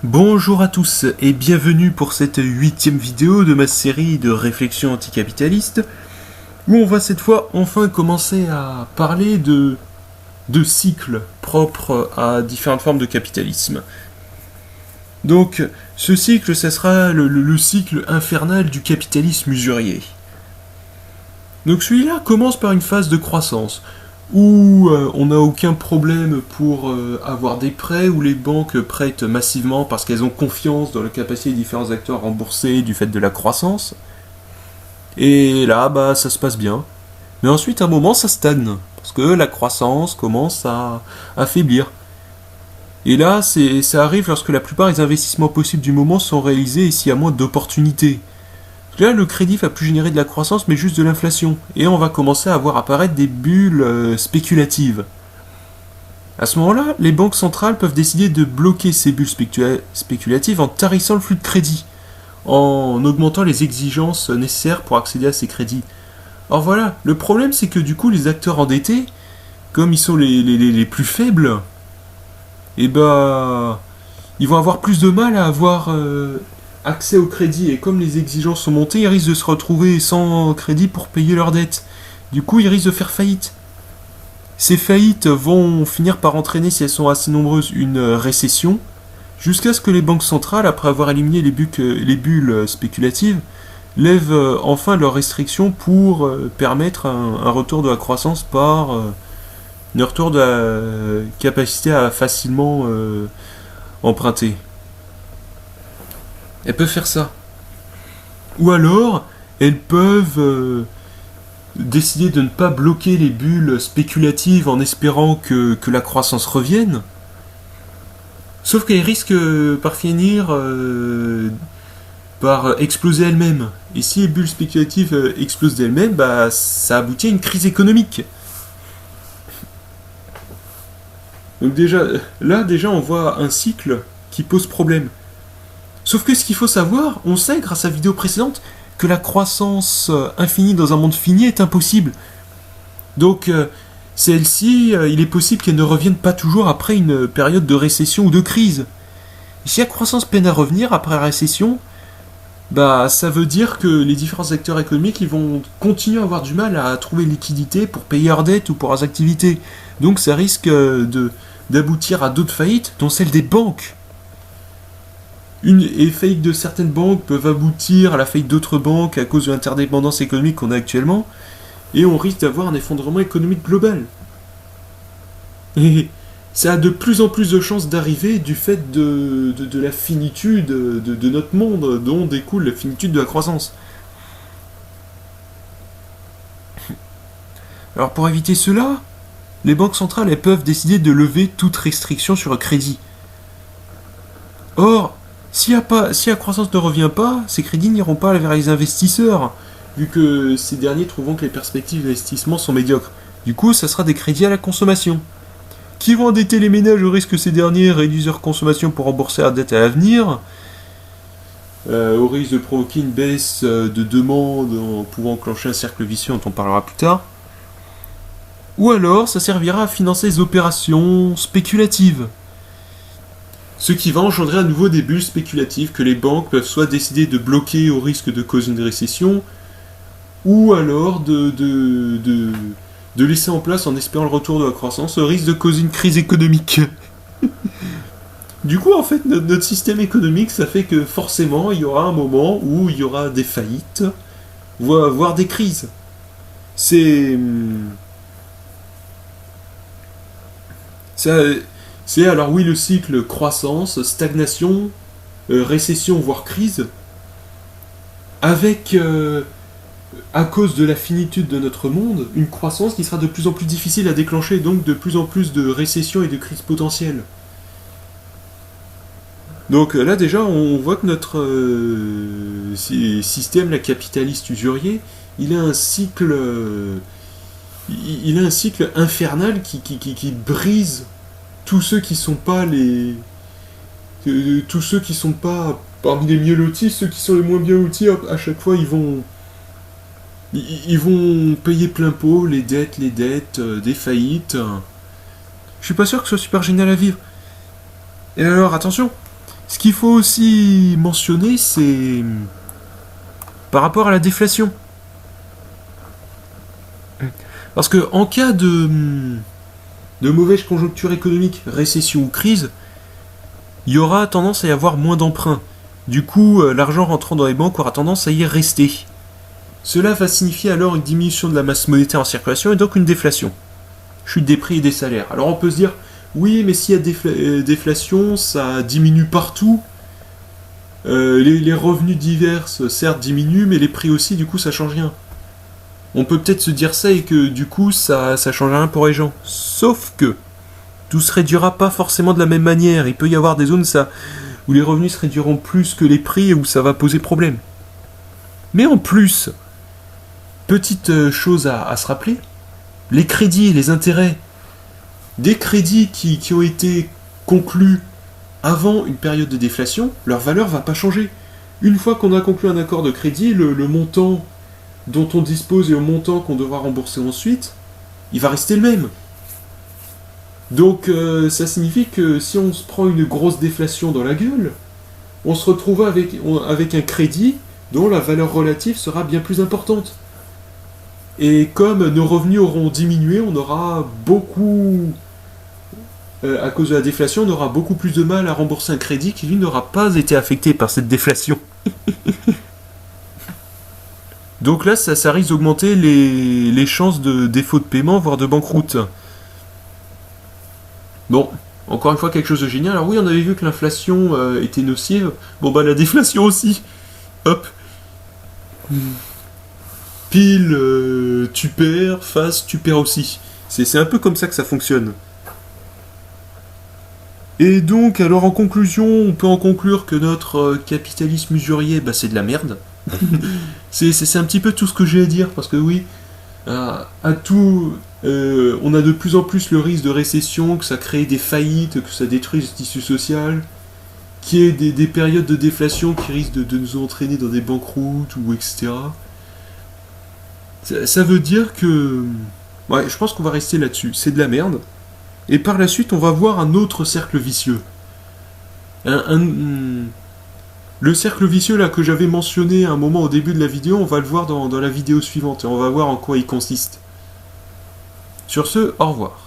Bonjour à tous et bienvenue pour cette 8e vidéo de ma série de réflexions anticapitalistes où on va cette fois enfin commencer à parler de cycles propres à différentes formes de capitalisme. Donc ce cycle, ça sera le cycle infernal du capitalisme usurier. Donc celui-là commence par une phase de croissance où on n'a aucun problème pour avoir des prêts, où les banques prêtent massivement parce qu'elles ont confiance dans la capacité des différents acteurs à rembourser du fait de la croissance. Et là, ça se passe bien. Mais ensuite, à un moment, ça stagne, parce que la croissance commence à affaiblir. Et là, ça arrive lorsque la plupart des investissements possibles du moment sont réalisés et s'il y a moins d'opportunités. Là, le crédit va plus générer de la croissance, mais juste de l'inflation. Et on va commencer à voir apparaître des bulles spéculatives. À ce moment-là, les banques centrales peuvent décider de bloquer ces bulles spéculatives en tarissant le flux de crédit, en augmentant les exigences nécessaires pour accéder à ces crédits. Or voilà, le problème c'est que du coup, les acteurs endettés, comme ils sont les plus faibles, ils vont avoir plus de mal à avoir accès au crédit, et comme les exigences sont montées, ils risquent de se retrouver sans crédit pour payer leurs dettes. Du coup, ils risquent de faire faillite. Ces faillites vont finir par entraîner, si elles sont assez nombreuses, une récession, jusqu'à ce que les banques centrales, après avoir éliminé les bulles spéculatives, lèvent enfin leurs restrictions pour permettre un retour de la croissance par un retour de la capacité à facilement emprunter. Elles peuvent faire ça. Ou alors, elles peuvent décider de ne pas bloquer les bulles spéculatives en espérant que la croissance revienne. Sauf qu'elles risquent par finir par exploser elles-mêmes. Et si les bulles spéculatives explosent d'elles-mêmes, ça aboutit à une crise économique. Donc déjà, on voit un cycle qui pose problème. Sauf que ce qu'il faut savoir, on sait grâce à la vidéo précédente, que la croissance infinie dans un monde fini est impossible. Donc celle-ci, il est possible qu'elle ne revienne pas toujours après une période de récession ou de crise. Et si la croissance peine à revenir après la récession, ça veut dire que les différents acteurs économiques ils vont continuer à avoir du mal à trouver liquidité pour payer leurs dettes ou pour leurs activités. Donc ça risque d'aboutir à d'autres faillites, dont celle des banques. Les faillites de certaines banques peuvent aboutir à la faillite d'autres banques à cause de l'interdépendance économique qu'on a actuellement, et on risque d'avoir un effondrement économique global. Et ça a de plus en plus de chances d'arriver du fait de la finitude de notre monde, dont découle la finitude de la croissance. Alors pour éviter cela, les banques centrales elles peuvent décider de lever toute restriction sur le crédit. Or, si la croissance ne revient pas, ces crédits n'iront pas vers les investisseurs, vu que ces derniers trouveront que les perspectives d'investissement sont médiocres. Du coup, ça sera des crédits à la consommation, qui vont endetter les ménages au risque que ces derniers réduisent leur consommation pour rembourser leur dette à l'avenir, au risque de provoquer une baisse de demande en pouvant enclencher un cercle vicieux dont on parlera plus tard. Ou alors, ça servira à financer les opérations spéculatives. Ce qui va engendrer à nouveau des bulles spéculatives que les banques peuvent soit décider de bloquer au risque de causer une récession, ou alors de laisser en place en espérant le retour de la croissance au risque de causer une crise économique. Du coup, en fait, notre système économique, ça fait que forcément, il y aura un moment où il y aura des faillites, voire des crises. C'est alors oui le cycle croissance, stagnation, récession voire crise, avec à cause de la finitude de notre monde, une croissance qui sera de plus en plus difficile à déclencher, donc de plus en plus de récessions et de crises potentielles. Donc là déjà on voit que notre système la capitaliste usurier, il a un cycle infernal qui brise tous ceux qui sont pas parmi les mieux lotis, ceux qui sont les moins bien lotis, à chaque fois ils vont payer plein pot les dettes, des faillites. Je suis pas sûr que ce soit super génial à vivre. Et alors attention, Ce qu'il faut aussi mentionner, c'est par rapport à la déflation. Parce que en cas de mauvaise conjoncture économique, récession ou crise, il y aura tendance à y avoir moins d'emprunts. Du coup, l'argent rentrant dans les banques aura tendance à y rester. Cela va signifier alors une diminution de la masse monétaire en circulation et donc une déflation. Chute des prix et des salaires. Alors on peut se dire, oui, mais s'il y a déflation, ça diminue partout. Les revenus divers, certes, diminuent, mais les prix aussi, du coup, ça change rien. On peut peut-être se dire ça et que, du coup, ça change rien pour les gens. Sauf que tout se réduira pas forcément de la même manière. Il peut y avoir des zones où les revenus se réduiront plus que les prix et où ça va poser problème. Mais en plus, petite chose à se rappeler, les crédits, les intérêts, des crédits qui ont été conclus avant une période de déflation, leur valeur va pas changer. Une fois qu'on a conclu un accord de crédit, le montant dont on dispose et le montant qu'on devra rembourser ensuite, il va rester le même. Donc ça signifie que si on se prend une grosse déflation dans la gueule, on se retrouve avec un crédit dont la valeur relative sera bien plus importante. Et comme nos revenus auront diminué, on aura beaucoup... à cause de la déflation, on aura beaucoup plus de mal à rembourser un crédit qui, lui, n'aura pas été affecté par cette déflation. Donc là, ça risque d'augmenter les chances de défaut de paiement, voire de banqueroute. Bon, encore une fois, quelque chose de génial. Alors oui, on avait vu que l'inflation était nocive. Bon bah la déflation aussi. Hop. Pile, tu perds, face, tu perds aussi. C'est un peu comme ça que ça fonctionne. Et donc, alors en conclusion, on peut en conclure que notre capitalisme usurier, bah, c'est de la merde. c'est un petit peu tout ce que j'ai à dire, parce que oui, on a de plus en plus le risque de récession, que ça crée des faillites, que ça détruise le tissu social, qu'il y ait des périodes de déflation qui risquent de nous entraîner dans des banqueroutes, ou etc. Ça veut dire que... Ouais, je pense qu'on va rester là-dessus. C'est de la merde. Et par la suite, on va voir un autre cercle vicieux. Le cercle vicieux là que j'avais mentionné à un moment au début de la vidéo, on va le voir dans la vidéo suivante et on va voir en quoi il consiste. Sur ce, au revoir.